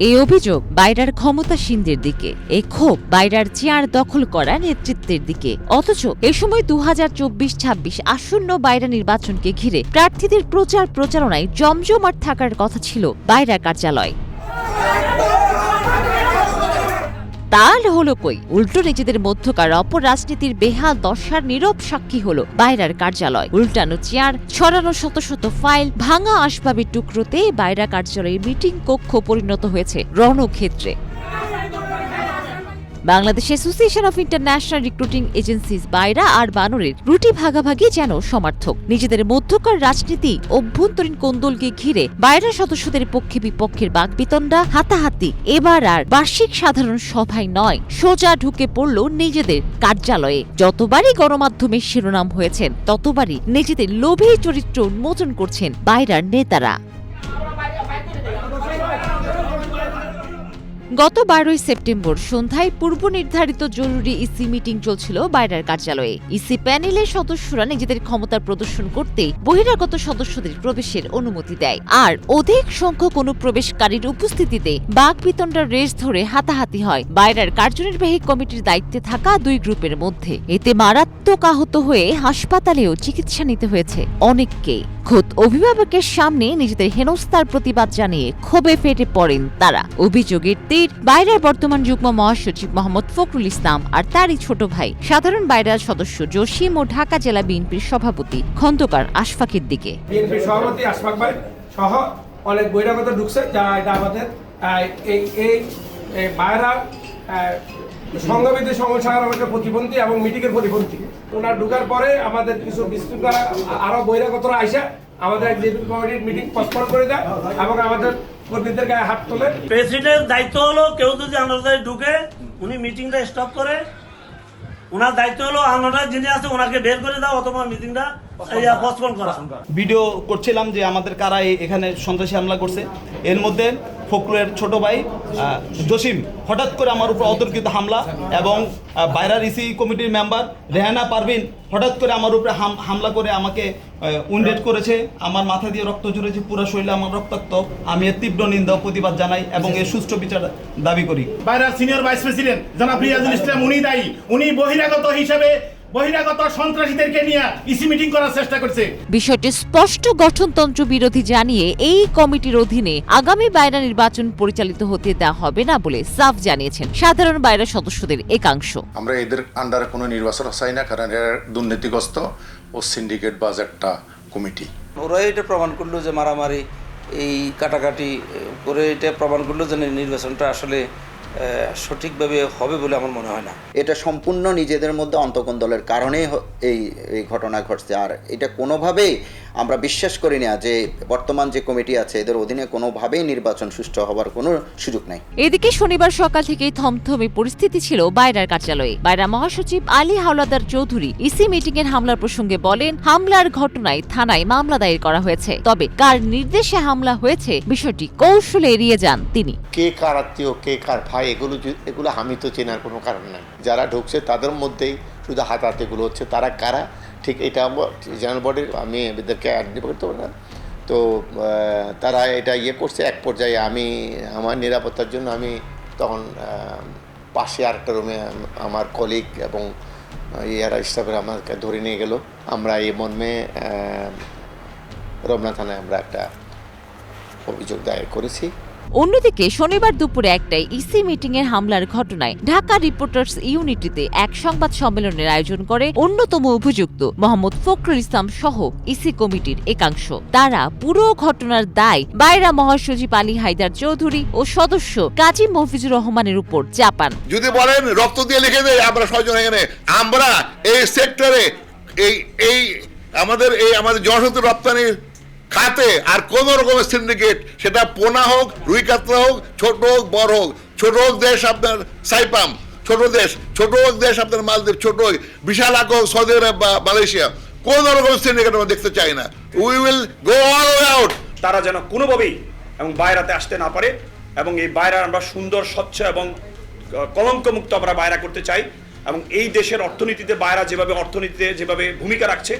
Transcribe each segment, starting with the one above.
এই অভিযোগ বাইরার ক্ষমতাসীনদের দিকে, এই ক্ষোভ বাইরার চেয়ার দখল করা নেতৃত্বের দিকে। অথচ এ সময় 2024-26 আসন্ন বাইরা নির্বাচনকে ঘিরে প্রার্থীদের প্রচারণায় জমজমাট থাকার কথা ছিল বাইরা কার্যালয়। তা হলো কই, উল্টো নিজেদের মধ্যকার অপরাজনীতির বেহাল দশার নীরব সাক্ষী হলো বাইরার কার্যালয়। উল্টানো চেয়ার, ছড়ানো শত শত ফাইল, ভাঙা আসবাবের টুকরোতে বাইরা কার্যালয়ের মিটিং কক্ষ পরিণত হয়েছে রণক্ষেত্রে। Bangladesh association of international recruiting agencies BAIRA আর বানরের রুটি ভাগাভাগি যেন সমার্থক। নিজেদের মধ্যকার রাজনীতি, অভ্যন্তরীণ কোন্দলকে ঘিরে বাইরা সদস্যদের পক্ষে বিপক্ষের বাকবিতণ্ডা, হাতাহাতি এবার আর বার্ষিক সাধারণ সভায় নয়, সোজা ঢুকে পড়ল নিজেদের কার্যালয়ে। যতবারই গণমাধ্যমে শিরোনাম হয়েছেন, ততবারই নিজেদের লোভী চরিত্র উন্মোচন করছেন বাইরার নেতারা। গত 12 সেপ্টেম্বর সন্ধ্যায় পূর্ব নির্ধারিত জরুরি ইসি মিটিং চলছিল বাইরার কার্যালয়ে। ইসি প্যানেলের সদস্যরা নিজেদের ক্ষমতার প্রদর্শন করতে বহিরাগত সদস্যদের প্রবেশের অনুমতি দেয়, আর অধিক সংখ্যক অনুপ্রবেশকারীর উপস্থিতিতে বাকবিতণ্ডার রেস ধরে হাতাহাতি হয় বাইরার কার্যনির্বাহী কমিটির দায়িত্বে থাকা দুই গ্রুপের মধ্যে। এতে মারাত্মক আহত হয়ে হাসপাতালেও চিকিৎসা নিতে হয়েছে অনেককে। খোদ অভিভাবকের সামনে নিজেদের হেনস্থার প্রতিবাদ জানিয়ে ক্ষোভে ফেটে পড়েন তারা। অভিযোগের তীর বাইরার বর্তমান যুগ্ম মহাসচিব মোহাম্মদ ফখরুল ইসলাম আর তারই ছোট ভাই সাধারণ বাইরার সদস্য জসিম ও ঢাকা জেলা বিএনপির সভাপতি খন্দকার আশফাকের দিকে। বিএনপির সভাপতি আশফাক ভাই সহ অনেক বহিরাগত ঢুকছে, যা এটা আমাদের এই বাইরা সংঘবিধি সংস্কারের প্রতিবন্ধী এবং মিটিংয়ের প্রতিবন্ধী। ওনার ঢুকার পরে আমাদের কিছু বিশৃঙ্খলা আরো বহিরাগতরা আইসা আমাদের এক্সিকিউটিভ কমিটির মিটিং পোস্টপোন করে দেয় এবং আমাদের কর্মীদের গায়ে হাত তোলে। প্রেসিডেন্ট দায়িত্ব হলো কেউ যদি আন্দাজে ঢুকে উনি মিটিংটা স্টপ করে, ওনার দায়িত্ব হলো আন্দাজ যিনি আছে ওনাকে বের করে দাও অথবা মিটিংটা পোস্টপোন করা। ভিডিও করছিলাম যে আমাদের কারা এখানে সন্ত্রাসী হামলা করছে। এর মধ্যে ফখরুলের ছোট ভাই জসিম হঠাৎ করে আমার উপর অতর্কিত হামলা, এবং বাইরার ইসি কমিটির মেম্বার রেহানা পারভিন হঠাৎ করে আমার উপরে হামলা করে আমাকে উইন্ডেড করেছে। আমার মাথা দিয়ে রক্ত ঝরেছে, পুরো শরীরে আমার রক্তাক্ত। আমি এর তীব্র নিন্দা প্রতিবাদ জানাই এবং এর সুষ্ঠু বিচার দাবি করি। বাইরার সিনিয়র ভাইস প্রেসিডেন্ট জনাব রিয়াজুল ইসলাম উনি দায়ী, উনি বহিরাগত হিসেবে বহিরাগত সন্ত্রাসীদেরকে নিয়ে ইসি মিটিং করার চেষ্টা করছে। বিষয়টি স্পষ্ট গঠনতন্ত্র বিরোধী জানিয়ে এই কমিটির অধীনে আগামী বাইরা নির্বাচন পরিচালিত হতে দেওয়া হবে না বলে সাফ জানিয়েছেন সাধারণ বাইরা সদস্যদের একাংশ। আমরা এদের আন্ডারে কোনো নির্বাচন চাই না, কারণ এরা দুর্নীতিগ্রস্ত ও সিন্ডিকেট বাজ একটা কমিটি। ওরা এটা প্রমাণ করলো যে মারামারি এই কাটাকাটি করে এটা প্রমাণ করলো যে নির্বাচনটা আসলে সঠিকভাবে হবে বলে আমার মনে হয় না। এটা সম্পূর্ণ নিজেদের মধ্যে অন্তঃকন্দলের কারণে এই ঘটনা ঘটছে। আর এটা কোনোভাবেই আমরা বিশ্বাস করি না যে বর্তমান যে কমিটি আছে এদের অধীনে কোনোভাবেই নির্বাচন সুষ্ঠু হবার কোনো সুযোগ নাই। এদিকে শনিবার সকাল থেকেই থমথমে পরিস্থিতি ছিল বাইরার কার্যালয়ে। বাইরা মহাসচিব আলী হাওলাদার চৌধুরী ইসি মিটিং এর হামলার প্রসঙ্গে বলেন, হামলার ঘটনায় থানায় মামলা দায়ের করা হয়েছে, তবে কার নির্দেশে হামলা হয়েছে বিষয়টি কৌশলে এড়িয়ে যান তিনি। কে কার আত্মীয়, কে কার ভাই, এগুলো আমি তো চেনার কোনো কারণ নাই। যারা ঢুকছে তাদের মধ্যেই শুধু হাতাহাতিগুলো হচ্ছে। তারা কারা ঠিক এটা জেনারেল বডির আমি এদেরকে আইডেন্টিফাই করতে পারি না। তো তারা এটা করছে। এক পর্যায়ে আমি আমার নিরাপত্তার জন্য আমি তখন পাশে আরেকটা রুমে আমার কলিগ এবং ইয়ারা স্টাফের আমাকে ধরে নিয়ে গেল। আমরা এই মর্মে রমনা থানায় আমরা একটা অভিযোগ দায়ের করেছি। অন্যদিকে শনিবার দুপুরে একটাই ইসি মিটিং এর হামলার ঘটনায় ঢাকা রিপোর্টার্স ইউনিটিতে এক সংবাদ সম্মেলনের আয়োজন করে অন্যতম অভিযুক্ত মোহাম্মদ ফখরুল ইসলাম সহ ইসি কমিটির একাংশ। তারা পুরো ঘটনার দায় বাইরা মহাসচিব আলী হায়দার চৌধুরী ও সদস্য কাজী মফিজুর রহমানের উপর চাপান। যদি বলেন রক্ত দিয়ে লিখে দেয় আমরা সহজন এখানে, আমরা এই সেক্টরে এই আমাদের জনশক্তি রপ্তানির খাতে আর কোন রকমের সিন্ডিকেট, সেটা পোনা হোক, রুই কাতলা হোক, ছোট হোক, বড় হোক, ছোট হোক দেশ আপনার সাইপাম, ছোট হোক দেশ আপনার মালদ্বীপ, ছোট হোক বিশাল হোক সৌদি আরব বা মালয়েশিয়া, কোন রকমের সিন্ডিকেট আমরা দেখতে চাই না। We will go all way out. তারা যেন কোনোভাবেই এবং বাইরাতে আসতে না পারে, এবং এই বাইরা আমরা সুন্দর, স্বচ্ছ এবং কলঙ্কমুক্ত আমরা বাইরা করতে চাই। এবং এই দেশের অর্থনীতিতে বাইরা যেভাবে ভূমিকা রাখছে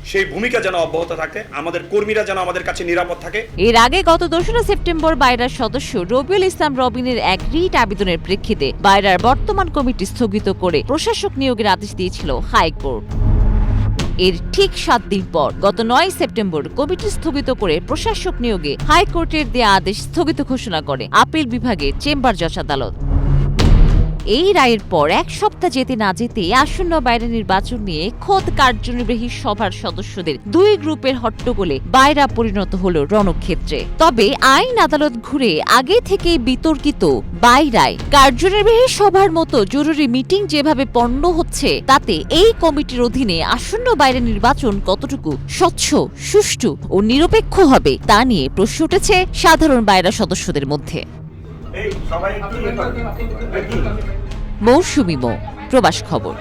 সেই ভূমিকা যেন অব্যাহত থাকে, আমাদের কর্মীরা যেন আমাদের কাছে নিরাপদ থাকে। এর আগে গত 2রা সেপ্টেম্বর বায়রার সদস্য রবিউল ইসলাম রবিনের এক রিট আবেদনের প্রেক্ষিতে বায়রার বর্তমান কমিটি স্থগিত করে প্রশাসক নিয়োগের আদেশ দিয়েছিল হাইকোর্ট। এর ঠিক 7 দিন পর গত 9 সেপ্টেম্বর কমিটি স্থগিত করে প্রশাসক নিয়োগে হাইকোর্টের দেয়া আদেশ স্থগিত ঘোষণা করে আপিল বিভাগের চেম্বার জজ আদালত। এই রায়ের পর 1 সপ্তাহ যেতে না যেতে আসন্ন বাইরা নির্বাচন নিয়ে খোদ কার্যনির্বাহী সভার সদস্যদের 2 গ্রুপের হট্টগোলে বাইরা পরিণত হল রণক্ষেত্রে। তবে আইন আদালত ঘুরে আগে থেকে বিতর্কিত বাইরায় কার্যনির্বাহী সভার মতো জরুরি মিটিং যেভাবে পণ্ড হচ্ছে, তাতে এই কমিটির অধীনে আসন্ন বাইরা নির্বাচন কতটুকু স্বচ্ছ, সুষ্ঠু ও নিরপেক্ষ হবে তা নিয়ে প্রশ্ন উঠেছে সাধারণ বাইরা সদস্যদের মধ্যে। মৌসুমী মো, প্রবাস খবর।